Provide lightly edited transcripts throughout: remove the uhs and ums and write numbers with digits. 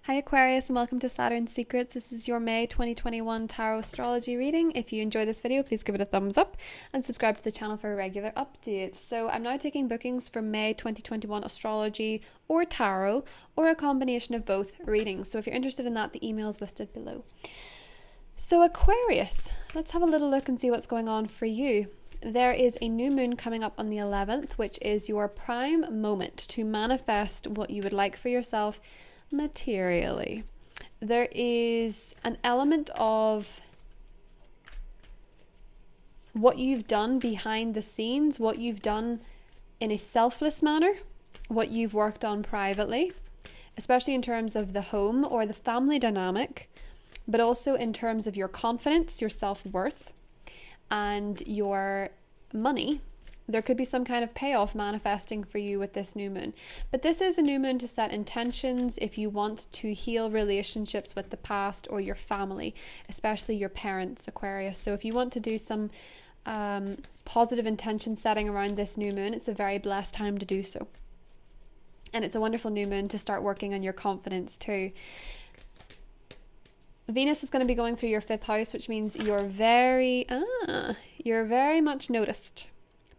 Hi Aquarius and welcome to Saturn Secrets. This is your May 2021 Tarot Astrology reading. If you enjoy this video, please give it a thumbs up and subscribe to the channel for regular updates. So I'm now taking bookings for May 2021 Astrology or Tarot or a combination of both readings. So if you're interested in that, the email is listed below. So Aquarius, let's have a little look and see what's going on for you. There is a new moon coming up on the 11th, which is your prime moment to manifest what you would like for yourself materially. There is an element of what you've done behind the scenes, what you've done in a selfless manner, what you've worked on privately, especially in terms of the home or the family dynamic, but also in terms of your confidence, your self-worth, and your money. There could be some kind of payoff manifesting for you with this new moon. But this is a new moon to set intentions if you want to heal relationships with the past or your family, especially your parents, Aquarius. So if you want to do some positive intention setting around this new moon, it's a very blessed time to do so. And it's a wonderful new moon to start working on your confidence too. Venus is going to be going through your 5th house, which means you're very much noticed.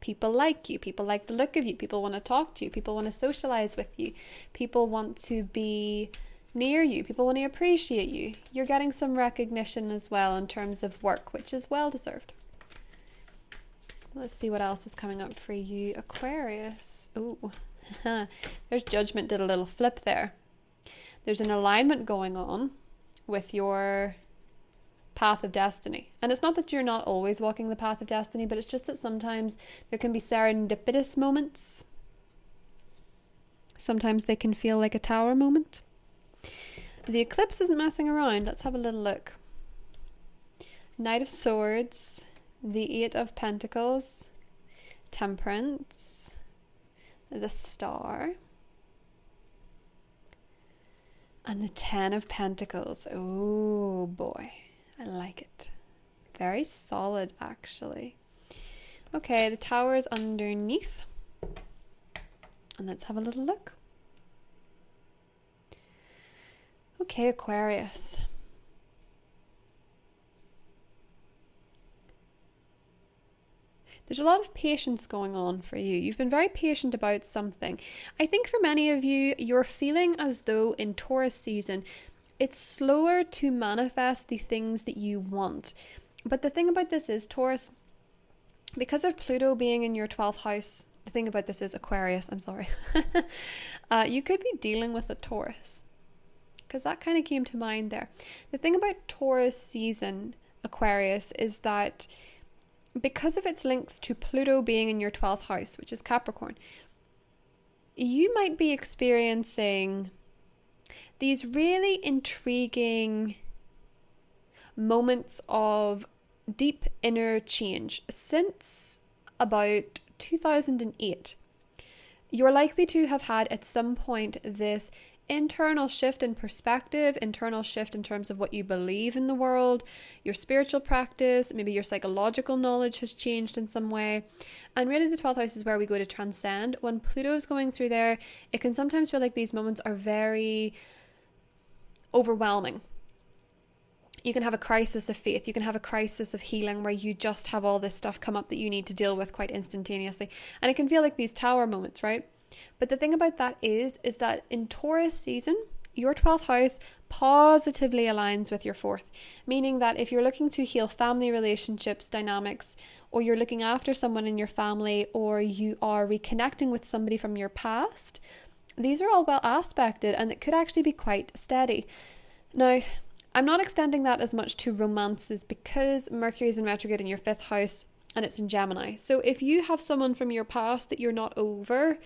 People like you. People like the look of you. People want to talk to you. People want to socialize with you. People want to be near you. People want to appreciate you. You're getting some recognition as well in terms of work, which is well deserved. Let's see what else is coming up for you, Aquarius. Ooh, there's Judgment did a little flip there. There's an alignment going on with your path of destiny. And it's not that you're not always walking the path of destiny, but it's just that sometimes there can be serendipitous moments. Sometimes they can feel like a tower moment. The eclipse isn't messing around. Let's have a little look. Knight of Swords, the 8 of Pentacles, Temperance, the Star, and the 10 of Pentacles. Oh boy. I like it. Very solid, actually. Okay, the tower is underneath. And let's have a little look. Okay, Aquarius. There's a lot of patience going on for you. You've been very patient about something. I think for many of you, you're feeling as though in Taurus season, it's slower to manifest the things that you want. But the thing about this is, Taurus, because of Pluto being in your 12th house, the thing about this is Aquarius, I'm sorry. You could be dealing with a Taurus, because that kind of came to mind there. The thing about Taurus season, Aquarius, is that because of its links to Pluto being in your 12th house, which is Capricorn, you might be experiencing these really intriguing moments of deep inner change. Since about 2008, you're likely to have had at some point this internal shift in perspective, internal shift in terms of what you believe in the world, your spiritual practice, maybe your psychological knowledge has changed in some way. And really the 12th house is where we go to transcend. When Pluto is going through there, it can sometimes feel like these moments are very overwhelming. You can have a crisis of faith. You can have a crisis of healing where you just have all this stuff come up that you need to deal with quite instantaneously. And it can feel like these tower moments, right? But the thing about that is that in Taurus season, your 12th house positively aligns with your 4th, meaning that if you're looking to heal family relationships, dynamics, or you're looking after someone in your family, or you are reconnecting with somebody from your past, these are all well aspected and it could actually be quite steady. Now, I'm not extending that as much to romances because Mercury is in retrograde in your 5th house and it's in Gemini. So if you have someone from your past that you're not over,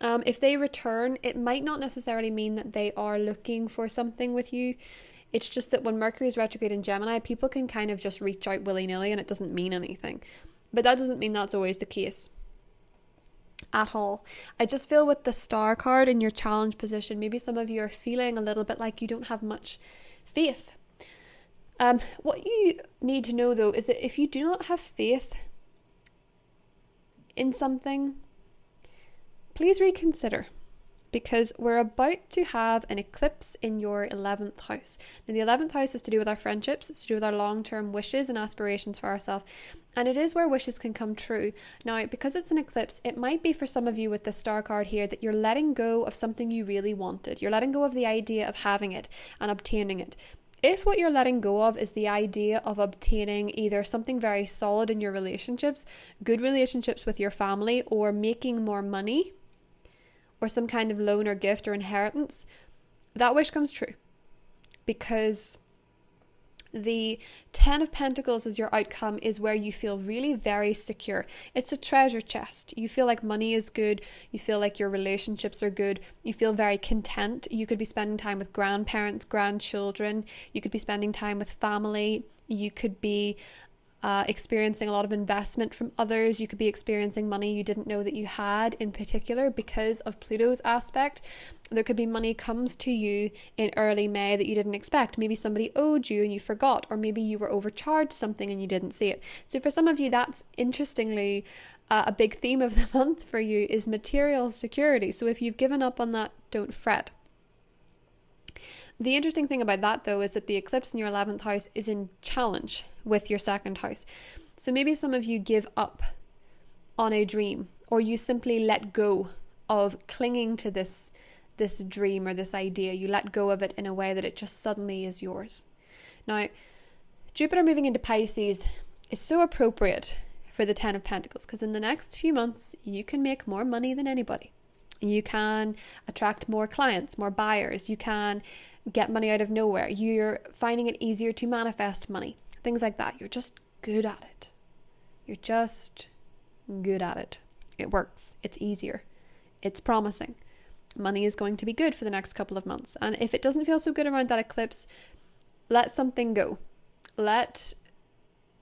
if they return, it might not necessarily mean that they are looking for something with you. It's just that when Mercury is retrograde in Gemini, people can kind of just reach out willy-nilly and it doesn't mean anything. But that doesn't mean that's always the case at all. I just feel with the Star card in your challenge position, maybe some of you are feeling a little bit like you don't have much faith. What you need to know though is that if you do not have faith in something, please reconsider, because we're about to have an eclipse in your 11th house. Now, the 11th house is to do with our friendships, it's to do with our long-term wishes and aspirations for ourselves, and it is where wishes can come true. Now, because it's an eclipse, it might be for some of you with the star card here that you're letting go of something you really wanted. You're letting go of the idea of having it and obtaining it. If what you're letting go of is the idea of obtaining either something very solid in your relationships, good relationships with your family, or making more money, or some kind of loan or gift or inheritance, that wish comes true. Because the 10 of Pentacles as your outcome is where you feel really very secure. It's a treasure chest. You feel like money is good. You feel like your relationships are good. You feel very content. You could be spending time with grandparents, grandchildren. You could be spending time with family. You could be experiencing a lot of investment from others. You could be experiencing money you didn't know that you had, in particular because of Pluto's aspect. There could be money comes to you in early May that you didn't expect. Maybe somebody owed you and you forgot, or maybe you were overcharged something and you didn't see it. So for some of you, that's interestingly a big theme of the month for you is material security. So if you've given up on that, don't fret. The interesting thing about that, though, is that the eclipse in your 11th house is in challenge with your 2nd house. So maybe some of you give up on a dream, or you simply let go of clinging to this dream or this idea. You let go of it in a way that it just suddenly is yours. Now, Jupiter moving into Pisces is so appropriate for the 10 of Pentacles, because in the next few months, you can make more money than anybody. You can attract more clients, more buyers. You can get money out of nowhere. You're finding it easier to manifest money. Things like that. You're just good at it. You're just good at it. It works. It's easier. It's promising. Money is going to be good for the next couple of months. And if it doesn't feel so good around that eclipse, let something go. Let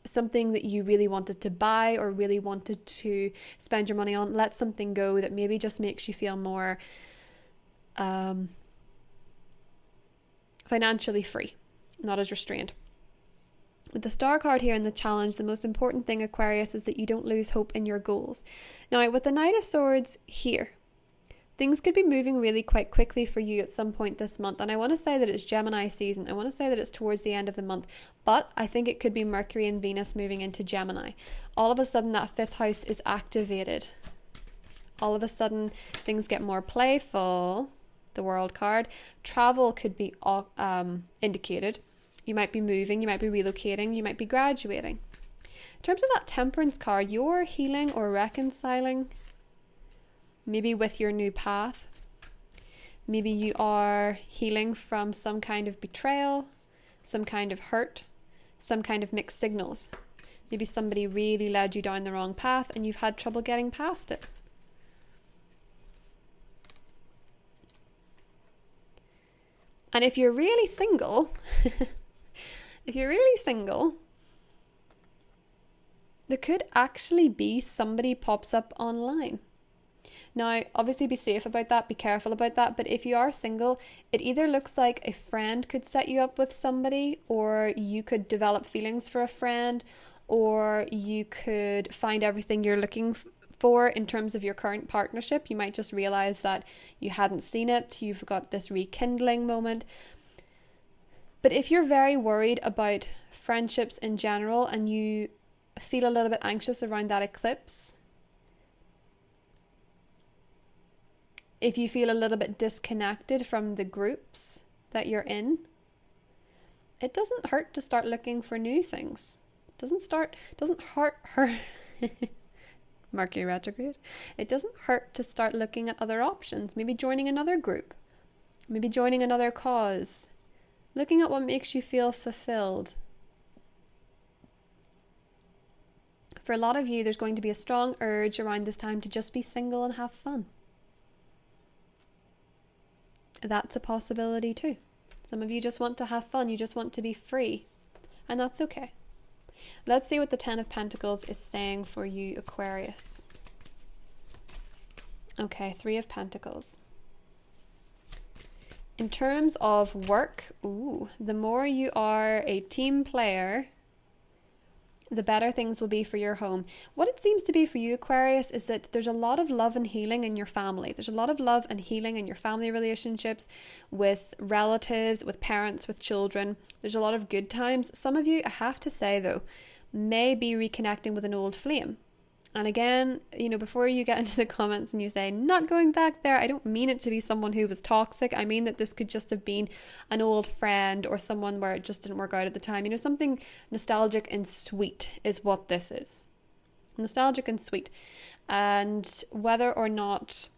something that you really wanted to buy or really wanted to spend your money on, let something go that maybe just makes you feel more financially free, not as restrained. With the star card here in the challenge, the most important thing, Aquarius, is that you don't lose hope in your goals. Now, with the Knight of Swords here, things could be moving really quite quickly for you at some point this month. And I want to say that it's Gemini season. I want to say that it's towards the end of the month. But I think it could be Mercury and Venus moving into Gemini. All of a sudden, that 5th house is activated. All of a sudden, things get more playful. The World card. Travel could be indicated. You might be moving. You might be relocating. You might be graduating. In terms of that Temperance card, you're healing or reconciling. Maybe with your new path. Maybe you are healing from some kind of betrayal, some kind of hurt, some kind of mixed signals. Maybe somebody really led you down the wrong path and you've had trouble getting past it. And if you're really single, there could actually be somebody pops up online. Now, obviously be safe about that, be careful about that, but if you are single, it either looks like a friend could set you up with somebody, or you could develop feelings for a friend, or you could find everything you're looking for in terms of your current partnership. You might just realize that you hadn't seen it, you've got this rekindling moment. But if you're very worried about friendships in general and you feel a little bit anxious around that eclipse, if you feel a little bit disconnected from the groups that you're in, it doesn't hurt to start looking for new things. It doesn't hurt Mercury retrograde. It doesn't hurt to start looking at other options. Maybe joining another group. Maybe joining another cause. Looking at what makes you feel fulfilled. For a lot of you, there's going to be a strong urge around this time to just be single and have fun. That's a possibility too. Some of you just want to have fun. You just want to be free. And that's okay. Let's see what the 10 of Pentacles is saying for you, Aquarius. Okay, 3 of Pentacles. In terms of work, the more you are a team player, the better things will be for your home. What it seems to be for you, Aquarius, is that there's a lot of love and healing in your family. There's a lot of love and healing in your family relationships, with relatives, with parents, with children. There's a lot of good times. Some of you, I have to say though, may be reconnecting with an old flame. And again, before you get into the comments and you say, not going back there, I don't mean it to be someone who was toxic. I mean that this could just have been an old friend or someone where it just didn't work out at the time. Something nostalgic and sweet is what this is. Nostalgic and sweet. And whether or not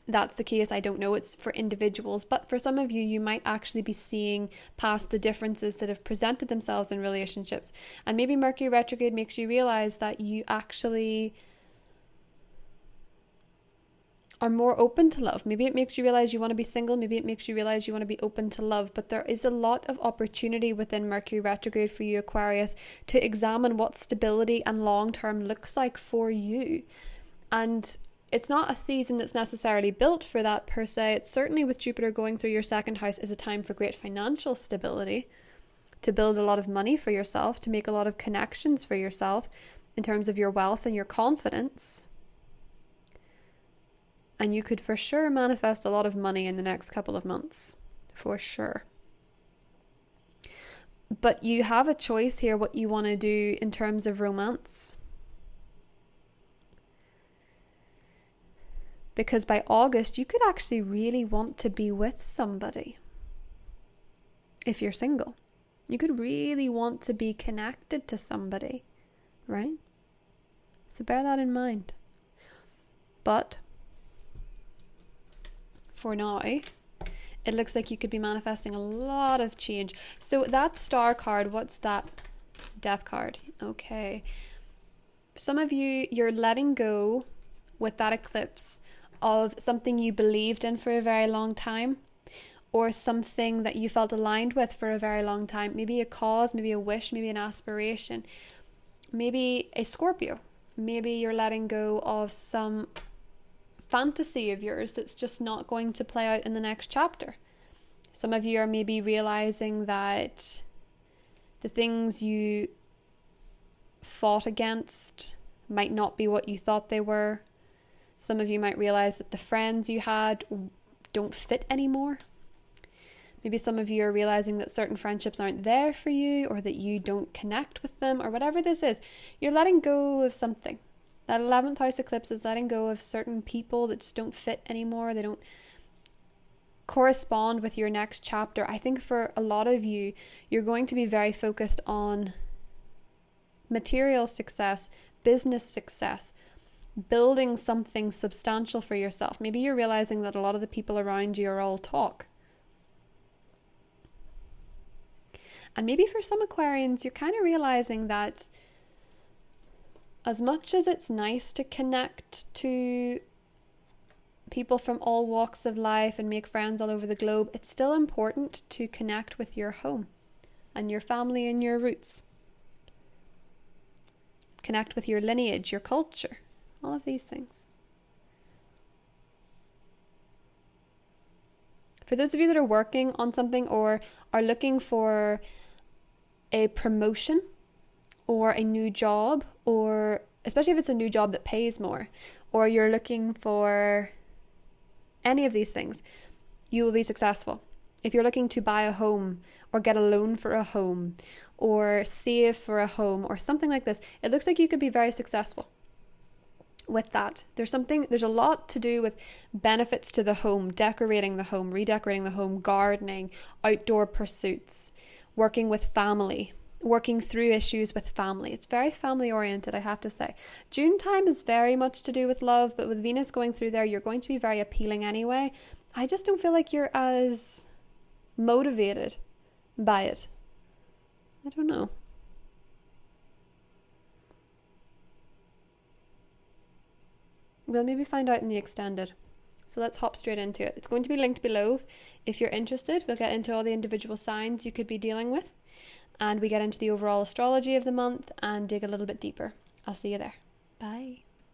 that's the case, I don't know. It's for individuals. But for some of you, you might actually be seeing past the differences that have presented themselves in relationships. And maybe Mercury retrograde makes you realize that you actually are more open to love. Maybe it makes you realize you want to be single. Maybe it makes you realize you want to be open to love. But there is a lot of opportunity within Mercury retrograde for you, Aquarius, to examine what stability and long-term looks like for you. And it's not a season that's necessarily built for that per se. It's certainly, with Jupiter going through your second house, is a time for great financial stability, to build a lot of money for yourself, to make a lot of connections for yourself in terms of your wealth and your confidence. And you could for sure manifest a lot of money in the next couple of months, for sure. But you have a choice here what you want to do in terms of romance. Because by August, you could actually really want to be with somebody. If you're single, you could really want to be connected to somebody, right? So bear that in mind. But for now, it looks like you could be manifesting a lot of change. So that star card, what's that? Death card. Okay. For some of you, you're letting go with that eclipse of something you believed in for a very long time, or something that you felt aligned with for a very long time. Maybe a cause, maybe a wish, maybe an aspiration, maybe a Scorpio. Maybe you're letting go of some fantasy of yours that's just not going to play out in the next chapter. Some of you are maybe realizing that the things you fought against might not be what you thought they were. Some of you might realize that the friends you had don't fit anymore. Maybe some of you are realizing that certain friendships aren't there for you, or that you don't connect with them, or whatever this is. You're letting go of something. That 11th house eclipse is letting go of certain people that just don't fit anymore. They don't correspond with your next chapter. I think for a lot of you, you're going to be very focused on material success, business success, building something substantial for yourself. Maybe you're realizing that a lot of the people around you are all talk. And maybe for some Aquarians, you're kind of realizing that as much as it's nice to connect to people from all walks of life and make friends all over the globe, it's still important to connect with your home and your family and your roots. Connect with your lineage, your culture. All of these things. For those of you that are working on something or are looking for a promotion or a new job, or especially if it's a new job that pays more, or you're looking for any of these things, you will be successful. If you're looking to buy a home or get a loan for a home or save for a home or something like this, it looks like you could be very successful with that. There's a lot to do with benefits to the home, decorating the home, redecorating the home, gardening, outdoor pursuits, working with family, working through issues with family. It's very family oriented, I have to say. June time is very much to do with love, but with Venus going through there, you're going to be very appealing anyway. I just don't feel like you're as motivated by it. I don't know. We'll maybe find out in the extended. So let's hop straight into it. It's going to be linked below. If you're interested, we'll get into all the individual signs you could be dealing with. And we get into the overall astrology of the month and dig a little bit deeper. I'll see you there. Bye.